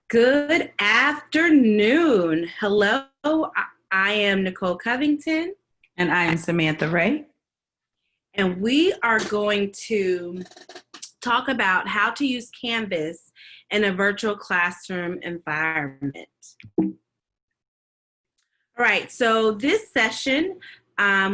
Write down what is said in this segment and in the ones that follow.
Good afternoon. Hello, I am Nicole Covington, And I am Samantha Ray. and we are going to talk about how to use Canvas in a virtual classroom environment. All right, so this session,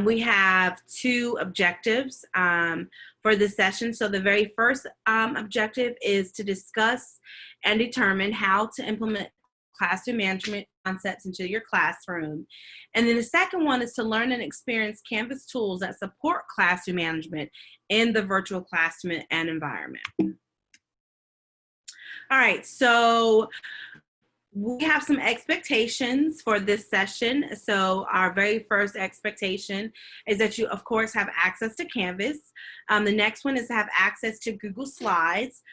we have two objectives for this session. So the very first objective is to discuss and determine how to implement classroom management concepts into your classroom. And then the second one is to learn and experience Canvas tools that support classroom management in the virtual classroom and environment. All right, so we have some expectations for this session. So our very first expectation is that you, of course, have access to Canvas. The next one is to have access to Google Slides,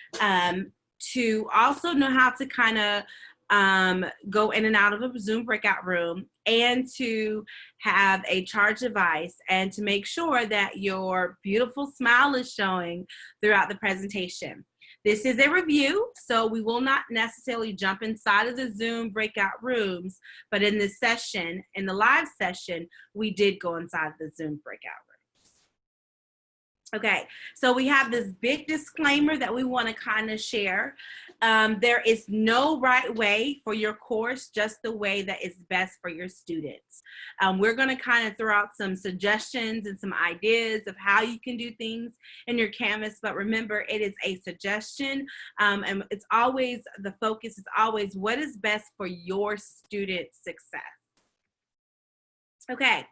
to also know how to kind of go in and out of a Zoom breakout room, and to have a charge device, and to make sure that your beautiful smile is showing throughout the presentation. This is a review, so we will not necessarily jump inside of the Zoom breakout rooms, but in this session, in the live session, we did go inside the Zoom breakout rooms. Okay, so we have this big disclaimer that we want to kind of share. There is no right way for your course, just the way that is best for your students. We're going to kind of throw out some suggestions and some ideas of how you can do things in your Canvas, but remember, it is a suggestion, and it's always, the focus is always what is best for your students' success. Okay,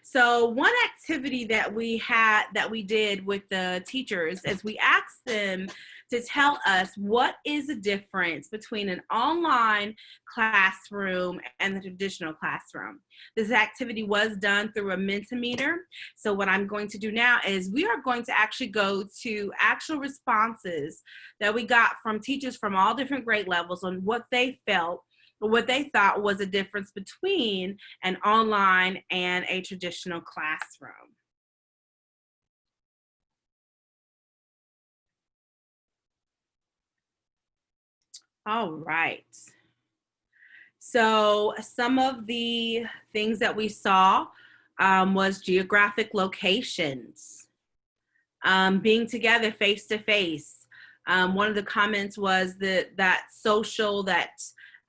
so one activity that we did with the teachers is we asked them to tell us what is the difference between an online classroom and the traditional classroom. This activity was done through a Mentimeter. So what I'm going to do now is we are going to actually go to actual responses that we got from teachers from all different grade levels on what they felt, what they thought was a difference between an online and a traditional classroom. All right. So some of the things that we saw was geographic locations, being together face to face. One of the comments was that social, that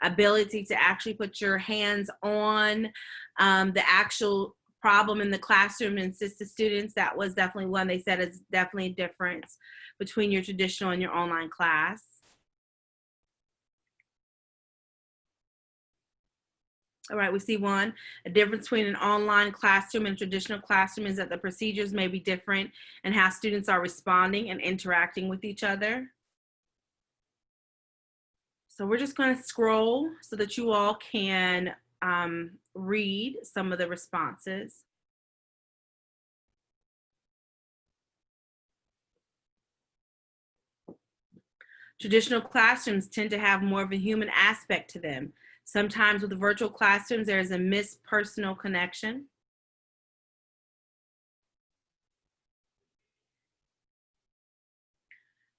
ability to actually put your hands on the actual problem in the classroom and assist the students. That was definitely one they said is definitely a difference between your traditional and your online class. All right, we see one. A difference between an online classroom and traditional classroom is that the procedures may be different and how students are responding and interacting with each other. So we're just going to scroll so that you all can read some of the responses. Traditional classrooms tend to have more of a human aspect to them. Sometimes with the virtual classrooms, there is a missed personal connection.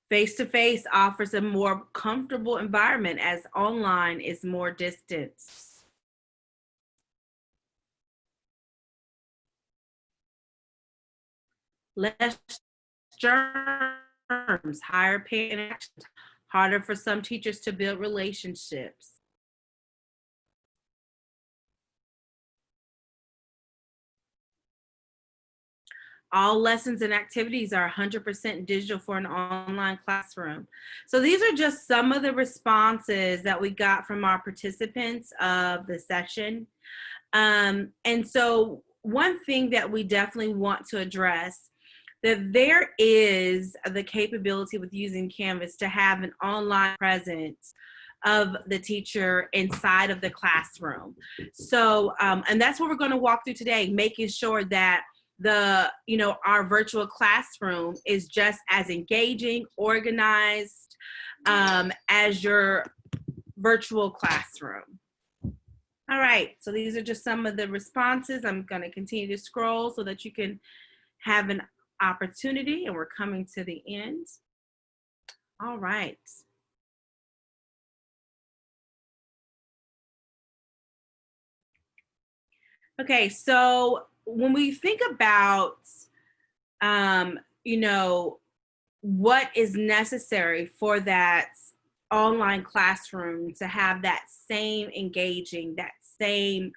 Face-to-face offers a more comfortable environment as online is more distance. Less germs, higher peer interactions, harder for some teachers to build relationships. All lessons and activities are 100% digital for an online classroom. So these are just some of the responses that we got from our participants of the session. And so one thing that we definitely want to address, that there is the capability with using Canvas to have an online presence of the teacher inside of the classroom. So, and that's what we're going to walk through today, making sure that our virtual classroom is just as engaging, organized as your virtual classroom. All right, so these are just some of the responses. I'm going to continue to scroll so that you can have an opportunity, and we're coming to the end. All right. Okay, so when we think about, um, you know, what is necessary for that online classroom to have that same engaging, that same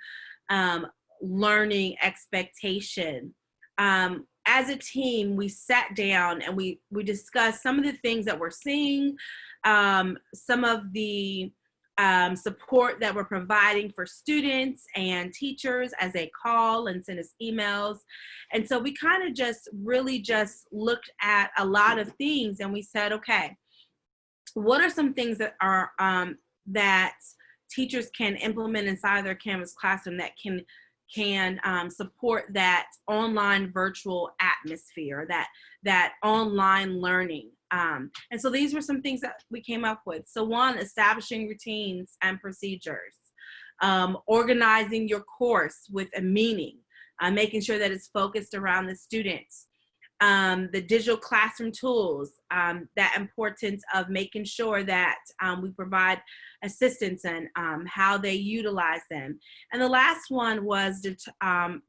um, learning expectation. As a team, we sat down and we discussed some of the things that we're seeing, some of the support that we're providing for students and teachers as they call and send us emails. And so we kind of just really just looked at a lot of things and we said, okay, what are some things that are that teachers can implement inside their Canvas classroom that can support that online virtual atmosphere, that online learning. And so these were some things that we came up with. So one, establishing routines and procedures, organizing your course with a meaning, making sure that it's focused around the students. The digital classroom tools, that importance of making sure that we provide assistance and how they utilize them. And the last one was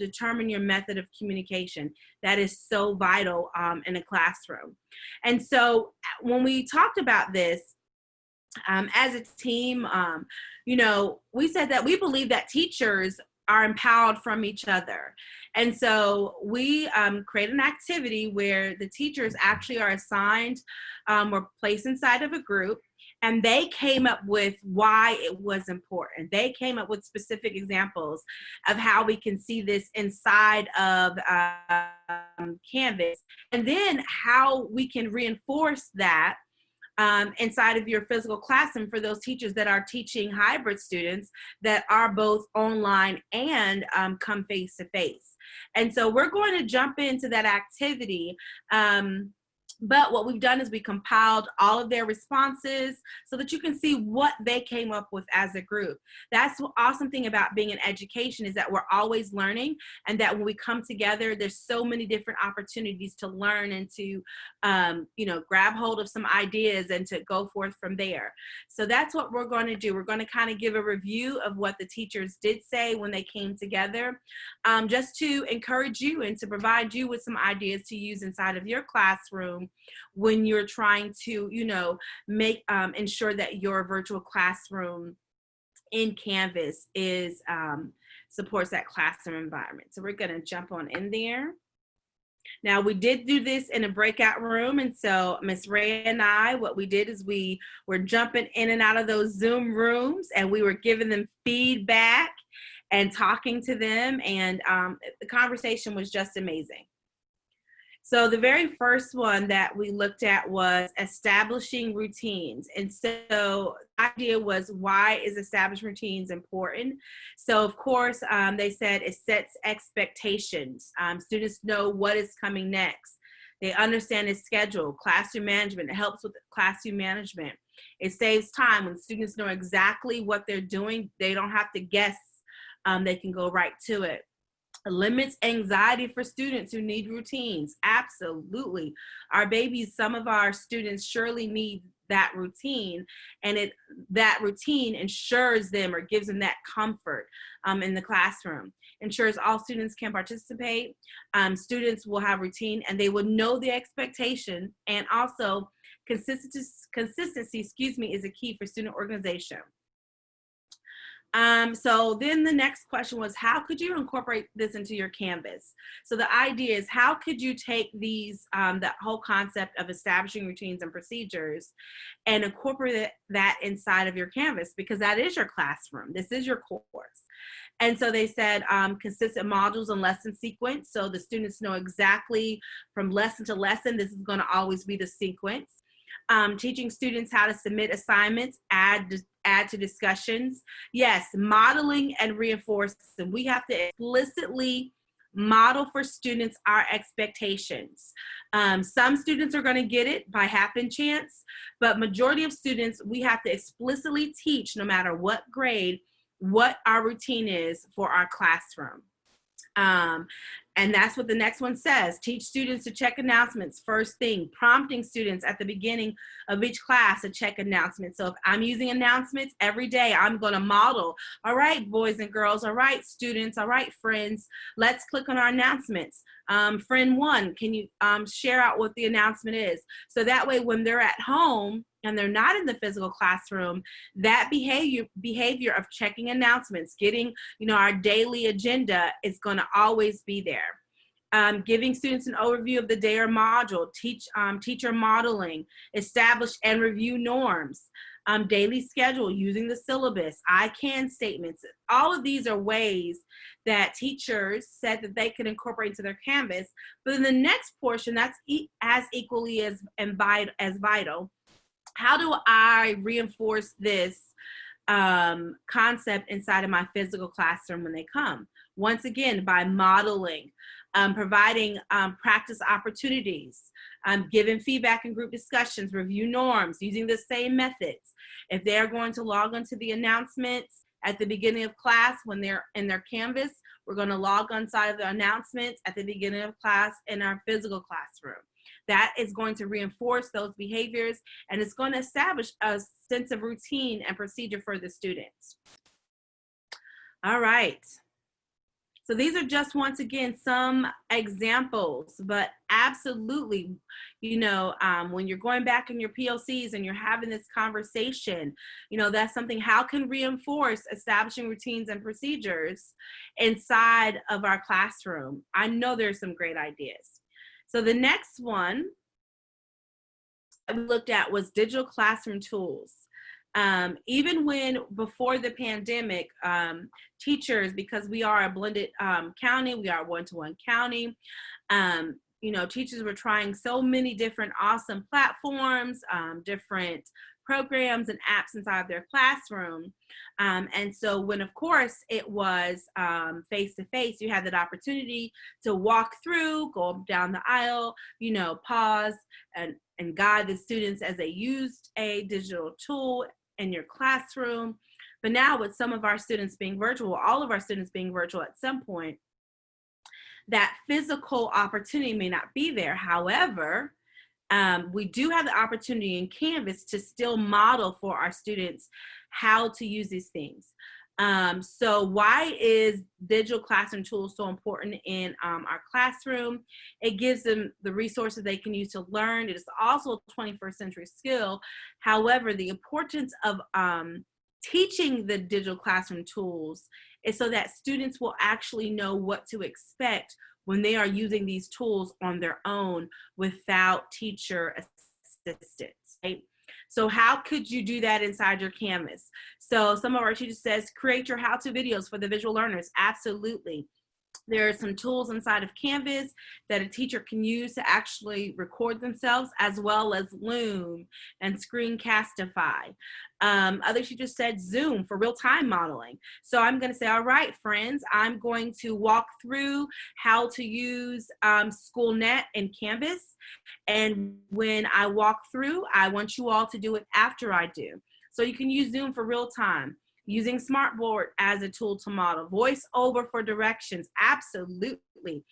determine your method of communication. That is so vital in a classroom. And so when we talked about this, as a team, we said that we believe that teachers are empowered from each other. And so we create an activity where the teachers actually are assigned or placed inside of a group, and they came up with why it was important. They came up with specific examples of how we can see this inside of Canvas, and then how we can reinforce that inside of your physical classroom for those teachers that are teaching hybrid students that are both online and come face to face. And so we're going to jump into that activity. But what we've done is we compiled all of their responses so that you can see what they came up with as a group. That's the awesome thing about being in education, is that we're always learning, and that when we come together, there's so many different opportunities to learn and to, grab hold of some ideas and to go forth from there. So that's what we're going to do. We're going to kind of give a review of what the teachers did say when they came together, just to encourage you and to provide you with some ideas to use inside of your classroom when you're trying to, make ensure that your virtual classroom in Canvas is supports that classroom environment. So we're going to jump on in there. Now, we did do this in a breakout room, and so Miss Ray and I, what we did is we were jumping in and out of those Zoom rooms, and we were giving them feedback and talking to them, and the conversation was just amazing. So the very first one that we looked at was establishing routines. And so the idea was, why is establishing routines important? So of course, they said it sets expectations. Students know what is coming next. They understand its schedule. Classroom management, it helps with classroom management. It saves time. When students know exactly what they're doing, they don't have to guess. They can go right to it. Limits anxiety for students who need routines. Absolutely. Our babies, some of our students surely need that routine, and that routine ensures them or gives them that comfort in the classroom. Ensures all students can participate. Students will have routine and they will know the expectation, and also consistency, is a key for student organization. So then the next question was, how could you incorporate this into your Canvas? So the idea is, how could you take these, that whole concept of establishing routines and procedures and incorporate that inside of your Canvas? Because that is your classroom. This is your course. And so they said consistent modules and lesson sequence. So the students know exactly from lesson to lesson, this is going to always be the sequence. Teaching students how to submit assignments, add to discussions. Yes, modeling and reinforcing. We have to explicitly model for students our expectations. Some students are going to get it by happen chance, but majority of students, we have to explicitly teach, no matter what grade, what our routine is for our classroom. And that's what the next one says. Teach students to check announcements first thing, prompting students at the beginning of each class to check announcements. So if I'm using announcements every day, I'm going to model. All right, boys and girls. All right, students. All right, friends. Let's click on our announcements. Friend one, can you share out what the announcement is? So that way when they're at home and they're not in the physical classroom, that behavior of checking announcements, getting, our daily agenda is going to always be there. Giving students an overview of the day or module, teacher modeling, establish and review norms, daily schedule, using the syllabus, I can statements. All of these are ways that teachers said that they could incorporate into their Canvas. But in the next portion, that's as equally as vital. How do I reinforce this concept inside of my physical classroom when they come? Once again, by modeling, providing practice opportunities, giving feedback in group discussions, review norms, using the same methods. If they're going to log onto the announcements at the beginning of class when they're in their Canvas, we're going to log on side of the announcements at the beginning of class in our physical classroom. That is going to reinforce those behaviors, and it's going to establish a sense of routine and procedure for the students. All right. So these are just, once again, some examples, but absolutely, when you're going back in your PLCs and you're having this conversation, that's something, how can reinforce establishing routines and procedures inside of our classroom? I know there's some great ideas. So the next one we looked at was digital classroom tools. Even before the pandemic, teachers, because we are a blended county, we are one-to-one county, teachers were trying so many different awesome platforms, different programs and apps inside their classroom. And so when, of course, it was face-to-face, you had that opportunity to walk through, go down the aisle, pause and guide the students as they used a digital tool in your classroom. But now with some of our students being virtual, all of our students being virtual at some point, that physical opportunity may not be there. However, we do have the opportunity in Canvas to still model for our students how to use these things. So why is digital classroom tools so important in our classroom? It gives them the resources they can use to learn. It is also a 21st century skill. However, the importance of teaching the digital classroom tools is so that students will actually know what to expect when they are using these tools on their own without teacher assistance, right? So how could you do that inside your Canvas? So some of our teachers says, create your how-to videos for the visual learners. Absolutely. There are some tools inside of Canvas that a teacher can use to actually record themselves, as well as Loom and Screencastify. Other teachers said Zoom for real-time modeling. So I'm going to say, all right, friends, I'm going to walk through how to use SchoolNet and Canvas. And when I walk through, I want you all to do it after I do. So you can use Zoom for real-time. Using Smartboard as a tool to model. VoiceOver for directions, absolutely.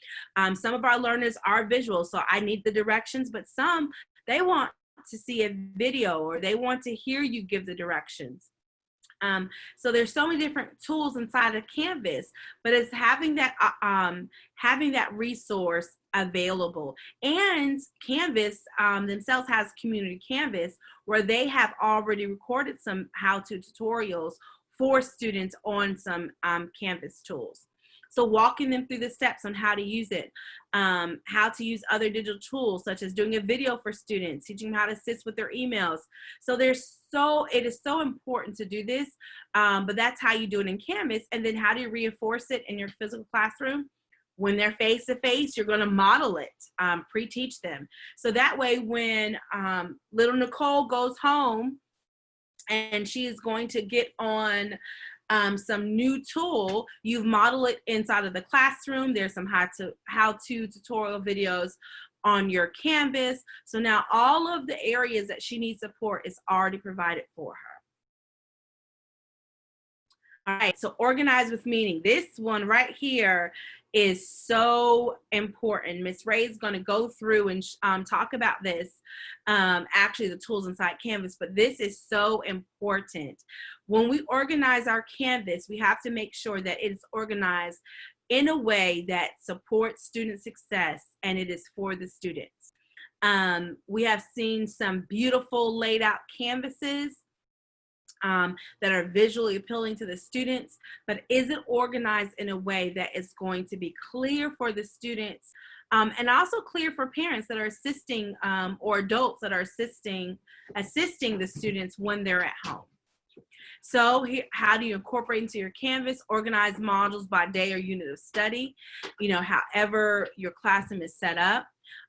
Some of our learners are visual, so I need the directions, but some, they want to see a video or they want to hear you give the directions. So there's so many different tools inside of Canvas, but it's having that resource available. And Canvas themselves has Community Canvas, where they have already recorded some how-to tutorials for students on some Canvas tools. So walking them through the steps on how to use it, how to use other digital tools, such as doing a video for students, teaching them how to assist with their emails. So it is so important to do this, but that's how you do it in Canvas. And then how do you reinforce it in your physical classroom? When they're face-to-face, you're going to model it, pre-teach them. So that way when little Nicole goes home and she is going to get on some new tool, you've modeled it inside of the classroom. There's some how-to tutorial videos on your Canvas. So now all of the areas that she needs support is already provided for her. All right, so organize with meaning. This one right here is so important. Miss Ray is going to go through and talk about this, actually the tools inside Canvas, but this is so important. When we organize our Canvas, we have to make sure that it's organized in a way that supports student success and it is for the students. We have seen some beautiful laid out canvases that are visually appealing to the students, but is it organized in a way that is going to be clear for the students and also clear for parents that are assisting or adults that are assisting the students when they're at home? So how do you incorporate into your Canvas? Organize modules by day or unit of study, however your classroom is set up.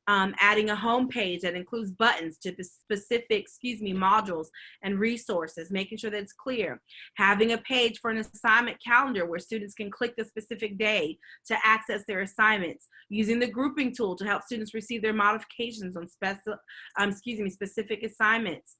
Adding a home page that includes buttons to the specific, modules and resources, making sure that it's clear. Having a page for an assignment calendar where students can click the specific day to access their assignments. Using the grouping tool to help students receive their modifications on specific assignments.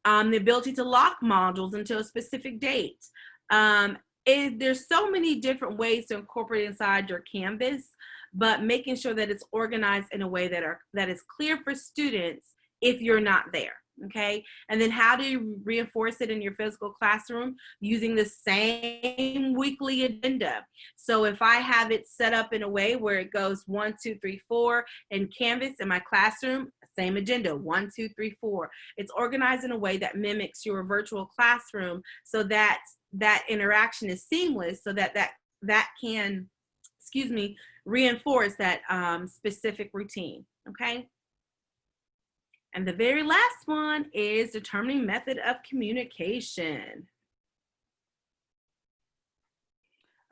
The ability to lock modules until a specific date. There's so many different ways to incorporate inside your Canvas, but making sure that it's organized in a way that is clear for students if you're not there. Okay, and then how do you reinforce it in your physical classroom? Using the same weekly agenda. So if I have it set up in a way where it goes 1, 2, 3, 4 in Canvas in my classroom, same agenda, 1, 2, 3, 4. It's organized in a way that mimics your virtual classroom so that that interaction is seamless, so that can, reinforce that specific routine, okay? And the very last one is determining method of communication.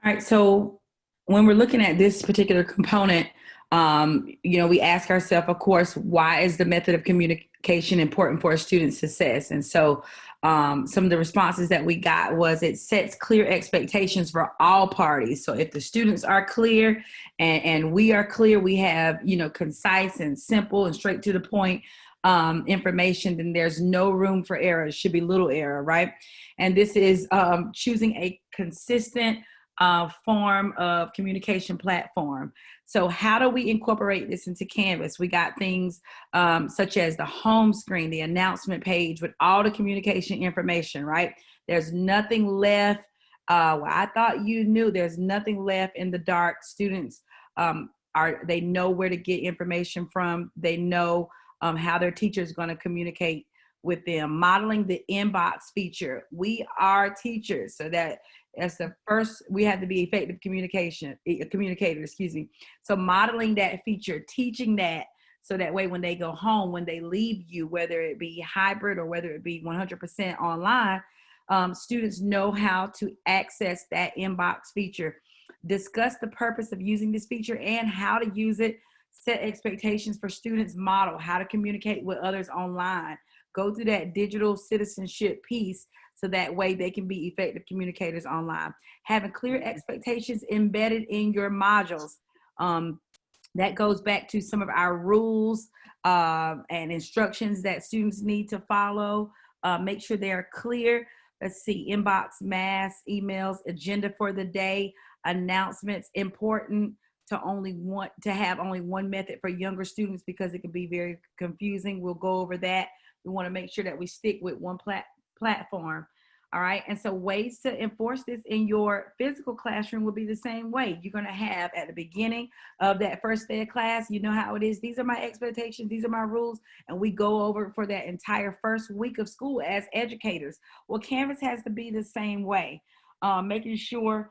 All right, so when we're looking at this particular component, we ask ourselves, of course, why is the method of communication important for a student's success? And so some of the responses that we got was it sets clear expectations for all parties. So if the students are clear and we are clear, we have, concise and simple and straight to the point information, then there's no room for error. It should be little error, right? And this is choosing a consistent form of communication platform. So how do we incorporate this into Canvas? We got things such as the home screen, the announcement page with all the communication information, right? There's nothing left. I thought you knew there's nothing left in the dark. Students they know where to get information from. They know how their teacher is going to communicate with them. Modeling the inbox feature. We are teachers, so that's the first. We have to be effective communicators. So modeling that feature, teaching that, so that way when they go home, when they leave you, whether it be hybrid or whether it be 100% online, students know how to access that inbox feature. Discuss the purpose of using this feature and how to use it. Set expectations for students, model how to communicate with others online. Go through that digital citizenship piece so that way they can be effective communicators online. Having clear expectations embedded in your modules. That goes back to some of our rules and instructions that students need to follow. Make sure they are clear. Let's see, inbox, mass, emails, agenda for the day, announcements, important to have only one method for younger students because it can be very confusing. We'll go over that. We want to make sure that we stick with one platform. All right. And so ways to enforce this in your physical classroom will be the same way. You're going to have at the beginning of that first day of class, you know how it is. These are my expectations. These are my rules. And we go over for that entire first week of school as educators. Well, Canvas has to be the same way, making sure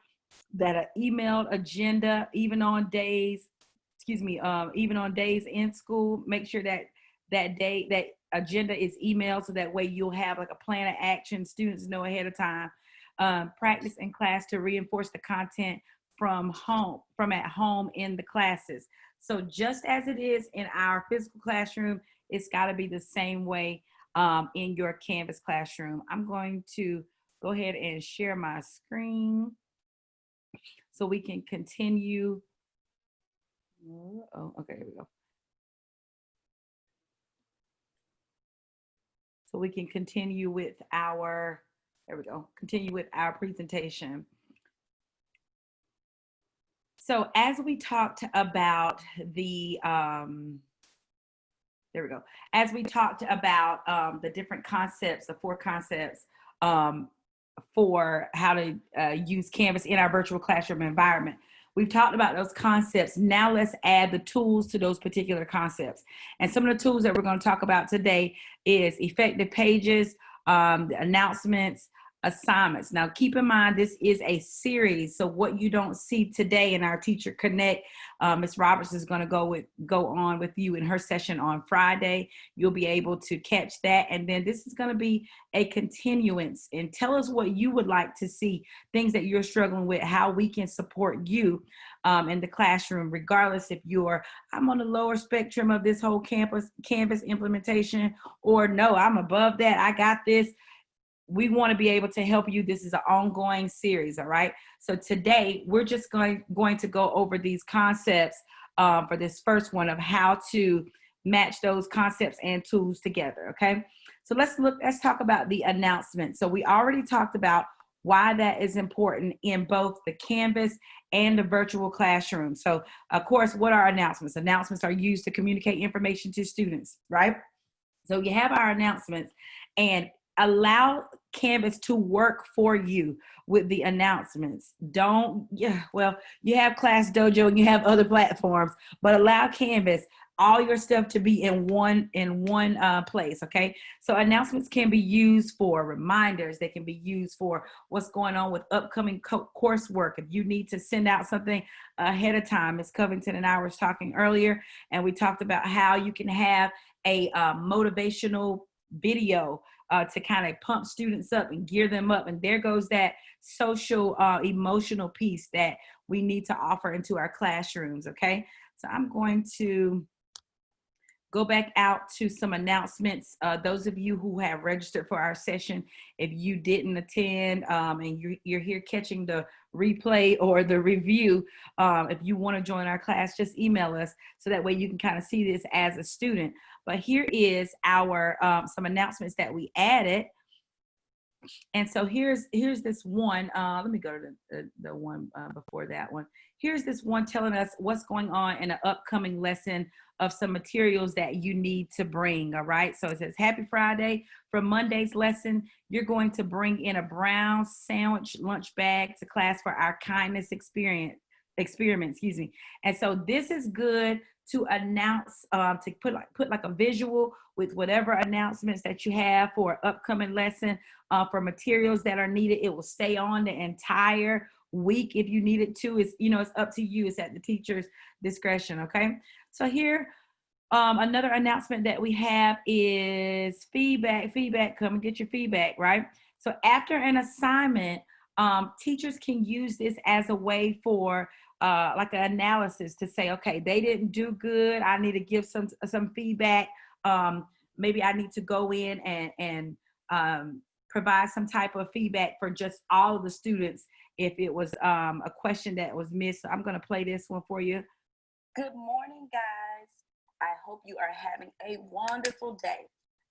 that an emailed agenda, even on days in school, make sure that that agenda is emailed so that way you'll have like a plan of action. Students know ahead of time. Practice in class to reinforce the content from at home in the classes. So just as it is in our physical classroom, it's got to be the same way in your Canvas classroom. I'm going to go ahead and share my screen so we can continue. Oh, okay, here we go. So we can continue with our There we go. Continue with our presentation. So as we talked about there we go. As we talked about the different concepts, the 4 concepts um, for how to use Canvas in our virtual classroom environment. We've talked about those concepts. Now let's add the tools to those particular concepts. And some of the tools that we're going to talk about today is effective pages, the announcements, assignments. Now keep in mind, this is a series. So what you don't see today in our Teacher Connect, Ms. Roberts is going to go on with you in her session on Friday. You'll be able to catch that. And then this is going to be a continuance, and tell us what you would like to see, things that you're struggling with, how we can support you in the classroom, regardless if I'm on the lower spectrum of this whole Canvas implementation, or no, I'm above that, I got this. We want to be able to help you. This is an ongoing series, all right? So today, we're just going to go over these concepts for this first one of how to match those concepts and tools together, okay? So let's talk about the announcement. So we already talked about why that is important in both the Canvas and the virtual classroom. So of course, what are announcements? Announcements are used to communicate information to students, right? So you have our announcements, and allow Canvas to work for you with the announcements. You have Class Dojo and you have other platforms, but allow Canvas, all your stuff to be in one place, okay? So announcements can be used for reminders. They can be used for what's going on with upcoming coursework. If you need to send out something ahead of time, Ms. Covington and I was talking earlier, and we talked about how you can have a motivational video to kind of pump students up and gear them up. And there goes that social, emotional piece that we need to offer into our classrooms, okay? So I'm going to go back out to some announcements. Those of you who have registered for our session, if you didn't attend and you're here catching the replay or the review, if you want to join our class, just email us so that way you can kind of see this as a student. But here is our some announcements that we added. And so here's this one. Let me go to the one before that one. Here's this one telling us what's going on in an upcoming lesson of some materials that you need to bring. All right. So it says, Happy Friday. For Monday's lesson, you're going to bring in a brown sandwich lunch bag to class for our kindness experiment. And so this is good to announce, to put like a visual with whatever announcements that you have for upcoming lesson, for materials that are needed. It will stay on the entire week if you need it to. It's up to you. It's at the teacher's discretion. Okay. So here, another announcement that we have is feedback. Come and get your feedback, right? So after an assignment, teachers can use this as a way for like an analysis to say, okay, they didn't do good. I need to give some feedback. Maybe I need to go in and provide some type of feedback for just all of the students if it was a question that was missed. So I'm going to play this one for you. Good morning, guys. I hope you are having a wonderful day.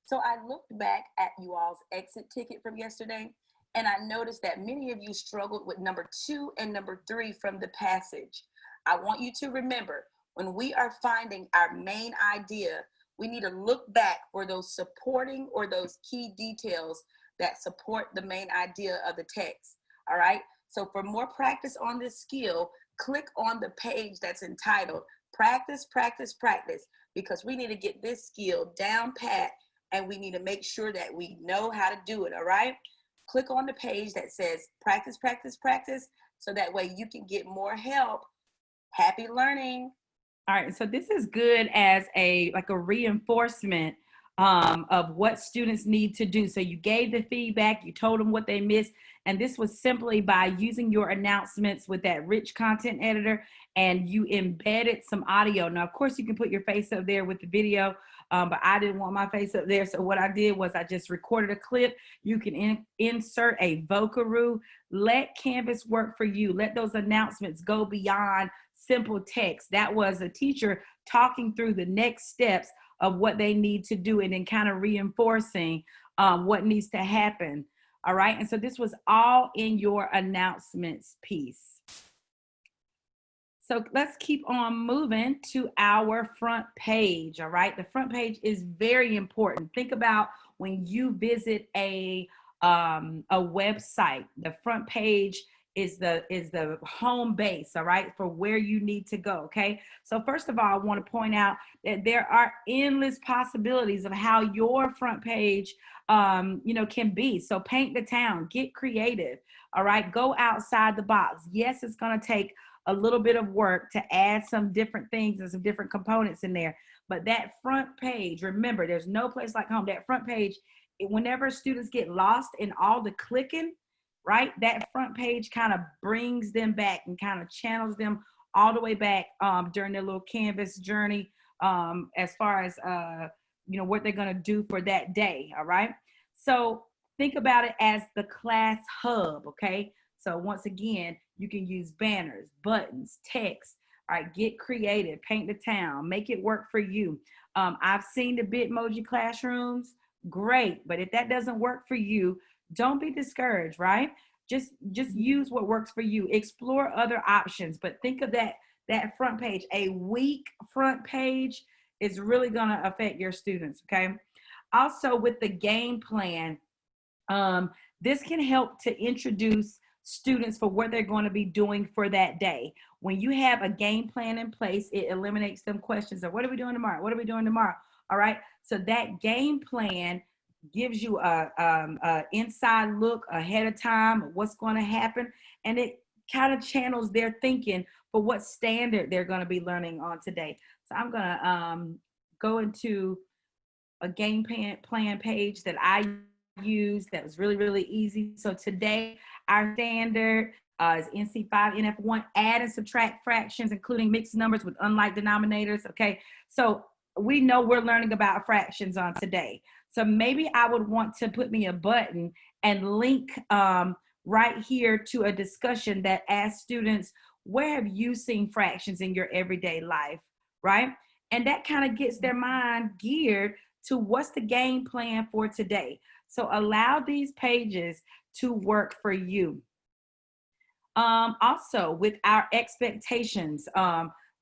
So I looked back at you all's exit ticket from yesterday, and I noticed that many of you struggled with number 2 and number 3 from the passage. I want you to remember, when we are finding our main idea, we need to look back for those supporting or those key details that support the main idea of the text. All right. So for more practice on this skill, click on the page that's entitled Practice, Practice, Practice, because we need to get this skill down pat, and we need to make sure that we know how to do it. All right. Click on the page that says Practice, Practice, Practice, so that way you can get more help. Happy learning. All right, so this is good as a reinforcement of what students need to do. So you gave the feedback, you told them what they missed, and this was simply by using your announcements with that rich content editor, and you embedded some audio. Now, of course, you can put your face up there with the video, but I didn't want my face up there. So what I did was I just recorded a clip. You can insert a vocaroo. Let Canvas work for you. Let those announcements go beyond simple text. That was a teacher talking through the next steps of what they need to do, and then kind of reinforcing what needs to happen. All right. And so this was all in your announcements piece. So let's keep on moving to our front page. All right. The front page is very important. Think about when you visit a website, the front page is the home base, all right, for where you need to go. Okay. So first of all, I want to point out that there are endless possibilities of how your front page can be. So paint the town, get creative. All right. Go outside the box. Yes, it's going to take a little bit of work to add some different things and some different components in there. But that front page, remember, there's no place like home. That front page, whenever students get lost in all the clicking, right, that front page kind of brings them back and kind of channels them all the way back during their little Canvas journey as far as, what they're going to do for that day. All right. So think about it as the class hub. Okay. So once again, you can use banners, buttons, text. All right, get creative, paint the town, make it work for you. I've seen the Bitmoji classrooms, great. But if that doesn't work for you, don't be discouraged, right? Just use what works for you. Explore other options, but think of that front page. A weak front page is really going to affect your students. Okay. Also, with the game plan, this can help to introduce students for what they're going to be doing for that day. When you have a game plan in place, it eliminates them questions of what are we doing tomorrow? What are we doing tomorrow? All right. So that game plan gives you a inside look ahead of time of what's going to happen, and it kind of channels their thinking for what standard they're going to be learning on today. So I'm going to go into a game plan page that I use that was really, really easy. So today, our standard is NC5, NF1, add and subtract fractions, including mixed numbers with unlike denominators. Okay, so we know we're learning about fractions on today. So maybe I would want to put me a button and link right here to a discussion that asks students, where have you seen fractions in your everyday life, right? And that kind of gets their mind geared to what's the game plan for today. So allow these pages to work for you. Also, with our expectations,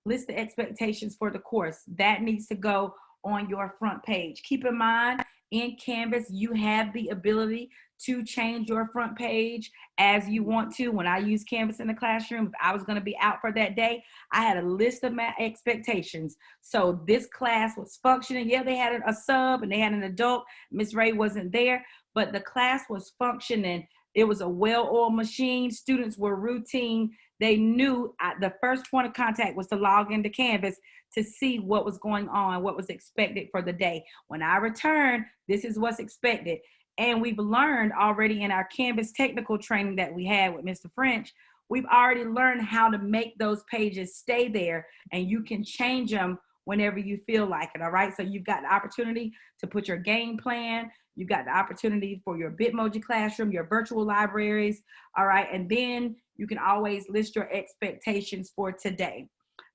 list the expectations for the course. That needs to go on your front page. Keep in mind, in Canvas, you have the ability to change your front page as you want to. When I use Canvas in the classroom, if I was going to be out for that day, I had a list of my expectations. So this class was functioning. Yeah, they had a sub and they had an adult. Miss Ray wasn't there, but the class was functioning. It was a well-oiled machine. Students were routine. They knew the first point of contact was to log into Canvas to see what was going on, what was expected for the day. When I return, this is what's expected. And we've learned already in our Canvas technical training that we had with Mr. French, we've already learned how to make those pages stay there, and you can change them whenever you feel like it. All right. So you've got the opportunity to put your game plan. You've got the opportunity for your Bitmoji classroom, your virtual libraries. All right. And then you can always list your expectations for today.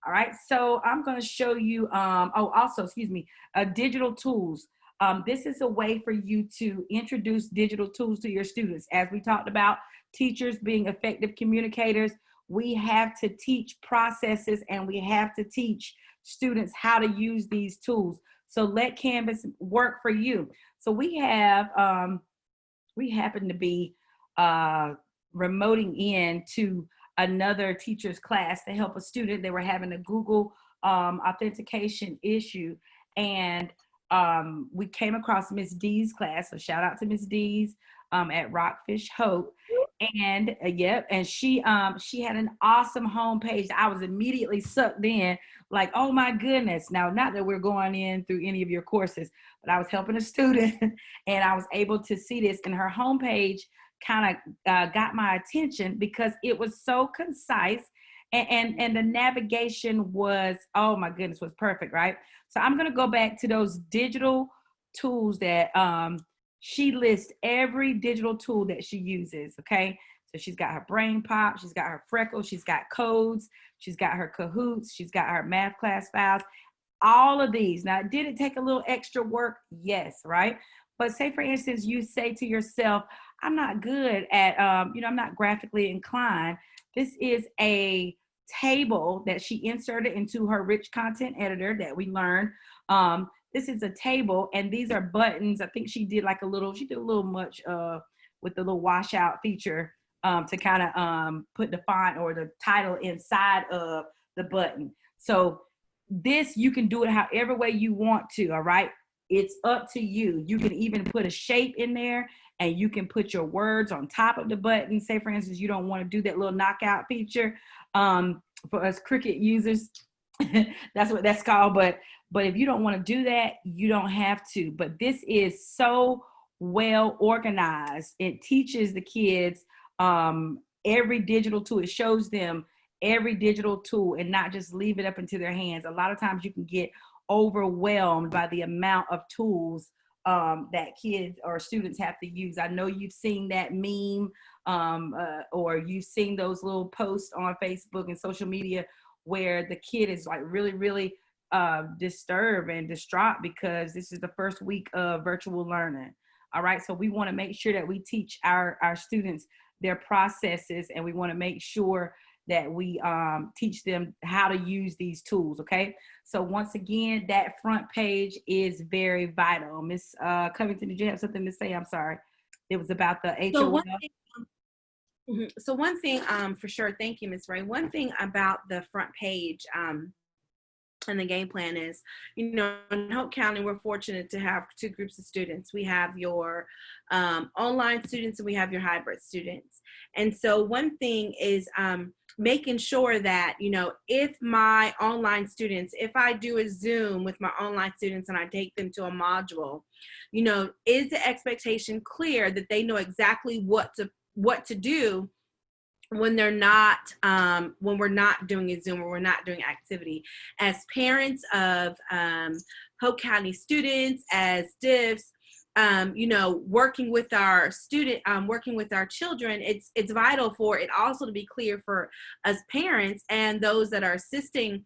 All right. So I'm going to show you, digital tools. This is a way for you to introduce digital tools to your students. As we talked about, teachers being effective communicators, we have to teach processes and we have to teach students how to use these tools. So let Canvas work for you. So we happen to be remoting in to another teacher's class to help a student. They were having a Google authentication issue, and we came across Miss D's class. So shout out to Miss D's at Rockfish Hoke. And and she had an awesome homepage. I was immediately sucked in, like, oh my goodness. Now, not that we're going in through any of your courses, but I was helping a student and I was able to see this, and her homepage kind of got my attention because it was so concise, and the navigation was, oh my goodness, was perfect, right? So I'm going to go back to those digital tools that she lists every digital tool that she uses, okay? So she's got her Brain Pop, she's got her Freckles, she's got codes, she's got her Kahoots, she's got her math class files, all of these. Now, did it take a little extra work? Yes, right? But say, for instance, you say to yourself, I'm not good at, I'm not graphically inclined. This is a table that she inserted into her rich content editor that we learned. This is a table, and these are buttons. I think she did a little much with the little washout feature to kind of put the font or the title inside of the button. So this, you can do it however way you want to, all right? It's up to you. You can even put a shape in there, and you can put your words on top of the button. Say, for instance, you don't want to do that little knockout feature. For us Cricut users, that's what that's called. But if you don't want to do that, you don't have to. But this is so well organized. It teaches the kids every digital tool. It shows them every digital tool and not just leave it up into their hands. A lot of times you can get overwhelmed by the amount of tools that kids or students have to use. I know you've seen that meme or you've seen those little posts on Facebook and social media where the kid is like really, really disturbed and distraught because this is the first week of virtual learning. All right, so we want to make sure that we teach our students their processes, and we want to make sure that we teach them how to use these tools, okay? So once again, that front page is very vital. Miss Covington, did you have something to say? I'm sorry. It was about the HOL. So one thing for sure, thank you, Ms. Ray. One thing about the front page and the game plan is, in Hoke County, we're fortunate to have two groups of students. We have your online students and we have your hybrid students. And so one thing is making sure that, if my online students, if I do a Zoom with my online students and I take them to a module, is the expectation clear that they know exactly what to do when they're not, when we're not doing a Zoom or we're not doing activity. As parents of Hoke County students, as DIFs, working with our working with our children, it's vital for it also to be clear for us parents and those that are assisting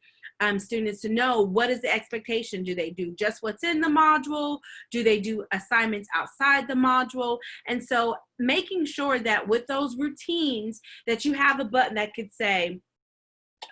students to know what is the expectation. Do they do just what's in the module? Do they do assignments outside the module? And so making sure that with those routines that you have a button that could say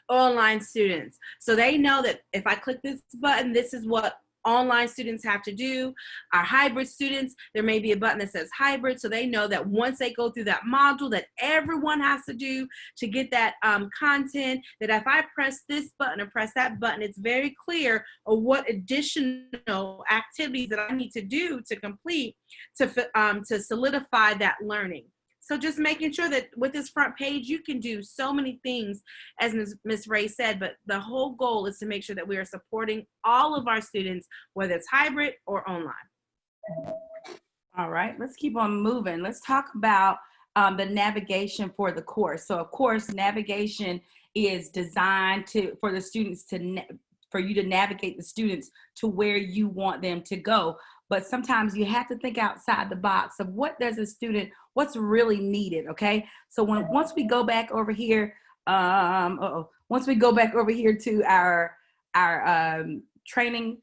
online students. So they know that if I click this button, this is what online students have to do. Our hybrid students, there may be a button that says hybrid, so they know that once they go through that module that everyone has to do to get that content, that if I press this button or press that button, it's very clear of what additional activities that I need to do to complete to solidify that learning. So just making sure that with this front page, you can do so many things, as Ms. Ray said, but the whole goal is to make sure that we are supporting all of our students, whether it's hybrid or online. All right, let's keep on moving. Let's talk about the navigation for the course. So of course, navigation is designed for the students for you to navigate the students to where you want them to go. But sometimes you have to think outside the box of what's really needed, okay? So once we go back over here, once we go back over here to our training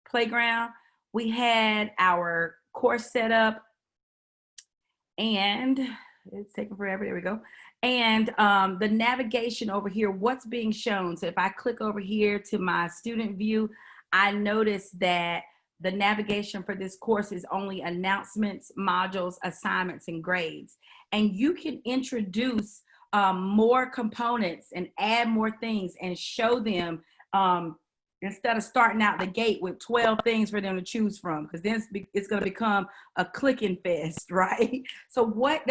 playground, we had our course set up, and it's taking forever, there we go. And the navigation over here, what's being shown. So if I click over here to my student view, I notice that the navigation for this course is only announcements, modules, assignments, and grades. And you can introduce more components and add more things and show them instead of starting out the gate with 12 things for them to choose from, because then it's going to become a clicking fest, right? So what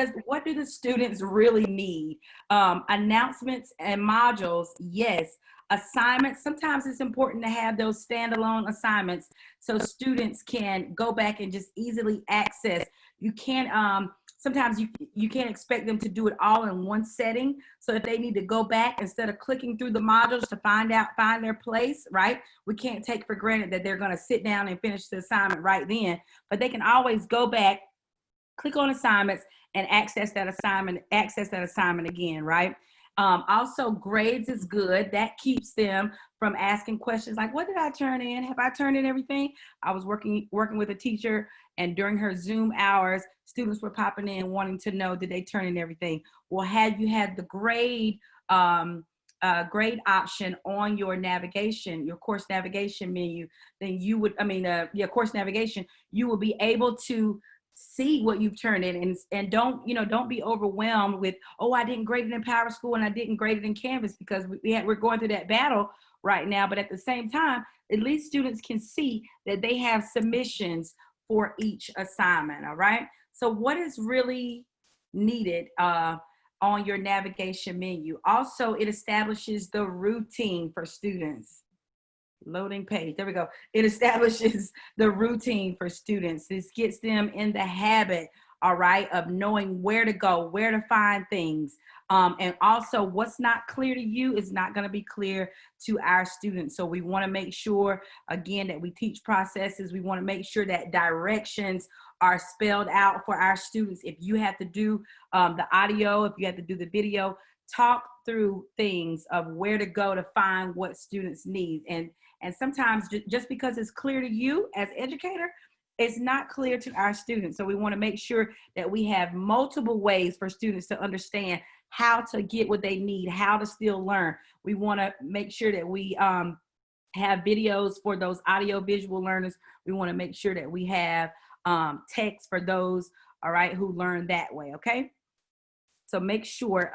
do the students really need? Announcements and modules, yes. Assignments, sometimes it's important to have those standalone assignments so students can go back and just easily access. You can't, sometimes you can't expect them to do it all in one setting. So if they need to go back, instead of clicking through the modules to find their place, right? We can't take for granted that they're gonna sit down and finish the assignment right then, but they can always go back, click on assignments, and access that assignment again, right? Also, grades is good. That keeps them from asking questions like, what did I turn in? Have I turned in everything? I was working with a teacher, and during her Zoom hours, students were popping in wanting to know, did they turn in everything? Well, had you had the grade option on your navigation, your course navigation menu, then you would, course navigation, you will be able to see what you've turned in, and don't be overwhelmed with, oh, I didn't grade it in Power School and I didn't grade it in Canvas, because we're going through that battle right now. But at the same time, at least students can see that they have submissions for each assignment. All right. So what is really needed on your navigation menu? Also, it establishes the routine for students. Loading page. There we go. It establishes the routine for students. This gets them in the habit, all right, of knowing where to go, where to find things. And also, what's not clear to you is not going to be clear to our students. So we want to make sure, again, that we teach processes. We want to make sure that directions are spelled out for our students. If you have to do the audio, if you have to do the video, talk through things of where to go to find what students need. And sometimes just because it's clear to you as educator, it's not clear to our students. So we want to make sure that we have multiple ways for students to understand how to get what they need, how to still learn. We want to make sure that we have videos for those audio visual learners. We want to make sure that we have text for those, all right, who learn that way, okay? So make sure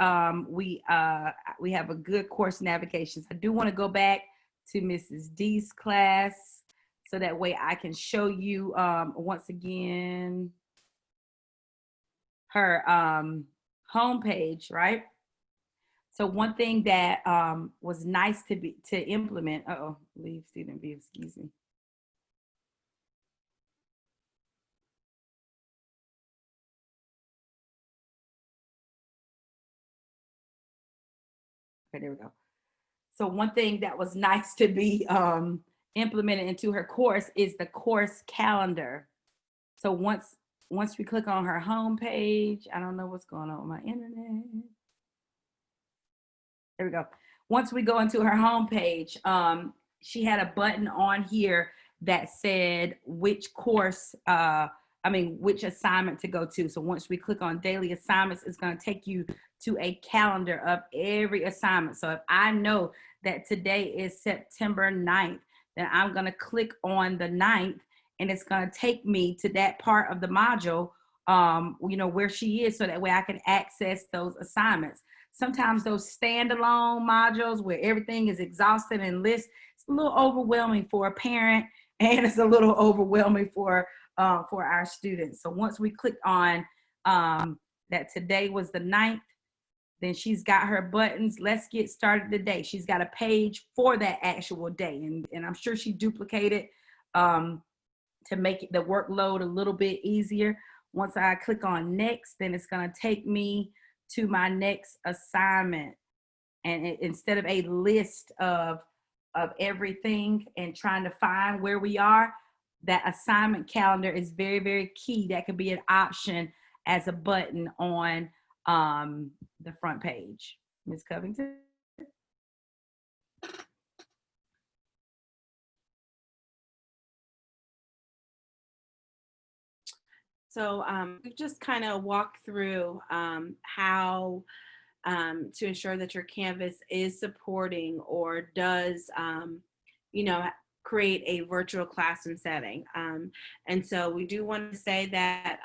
we have a good course navigation. I do want to go back to Mrs. D's class so that way I can show you once again her homepage, right? So one thing that was nice to implement, leave student view, excuse me. Okay, there we go. So one thing that was nice to be implemented into her course is the course calendar. So once we click on her home page, I don't know what's going on with my internet. There we go. Once we go into her home page, she had a button on here that said which course, which assignment to go to. So once we click on daily assignments, it's going to take you to a calendar of every assignment. So if I know that today is September 9th, then I'm going to click on the 9th, and it's going to take me to that part of the module, where she is, so that way I can access those assignments. Sometimes those standalone modules where everything is exhausted and lists, it's a little overwhelming for a parent, and it's a little overwhelming for our students. So once we clicked on that today was the 9th, then she's got her buttons. Let's get started today. She's got a page for that actual day. And I'm sure she duplicated to make the workload a little bit easier. Once I click on next, then it's going to take me to my next assignment. And instead of a list of everything and trying to find where we are, that assignment calendar is very, very key. That could be an option as a button on the front page. Ms. Covington? So we've just kind of walked through how to ensure that your Canvas is supporting or does, create a virtual classroom setting. And so we do want to say that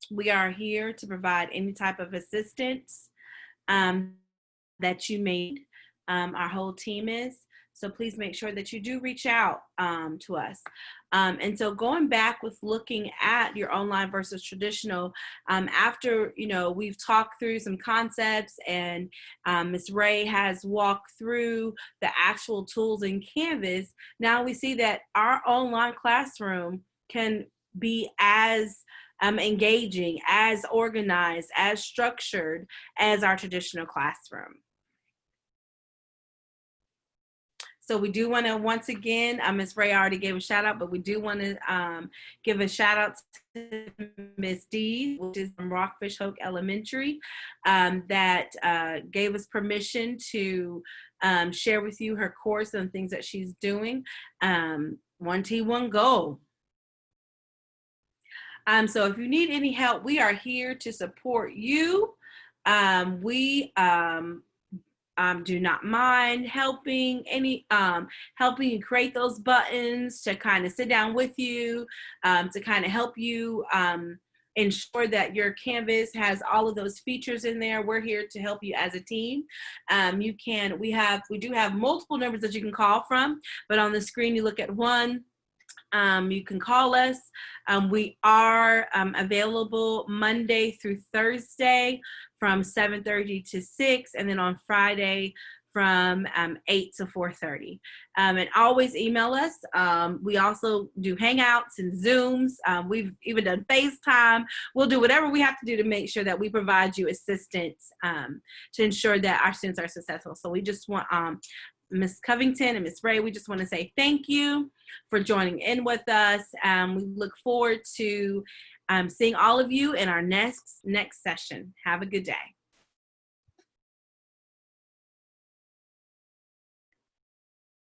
we are here to provide any type of assistance that you may need. Our whole team is. So please make sure that you do reach out to us. And so going back with looking at your online versus traditional, after, we've talked through some concepts and Ms. Ray has walked through the actual tools in Canvas, now we see that our online classroom can be as engaging, as organized, as structured as our traditional classroom. So we do want to, once again, Ms. Ray already gave a shout out, but we do want to give a shout out to Ms. D, which is from Rockfish Hoke Elementary, that gave us permission to share with you her course and things that she's doing. One T, one goal. So if you need any help, we are here to support you. We do not mind helping helping you create those buttons, to kind of sit down with you, to kind of help you ensure that your Canvas has all of those features in there. We're here to help you as a team. We do have multiple numbers that you can call from, but on the screen you look at one. You can call us. We are available Monday through Thursday from 7:30 to 6, and then on Friday from 8 to 4:30. And always email us. We also do Hangouts and Zooms. We've even done FaceTime. We'll do whatever we have to do to make sure that we provide you assistance to ensure that our students are successful. So we just want Ms. Covington and Ms. Ray, we just want to say thank you for joining in with us. We look forward to seeing all of you in our next session. Have a good day.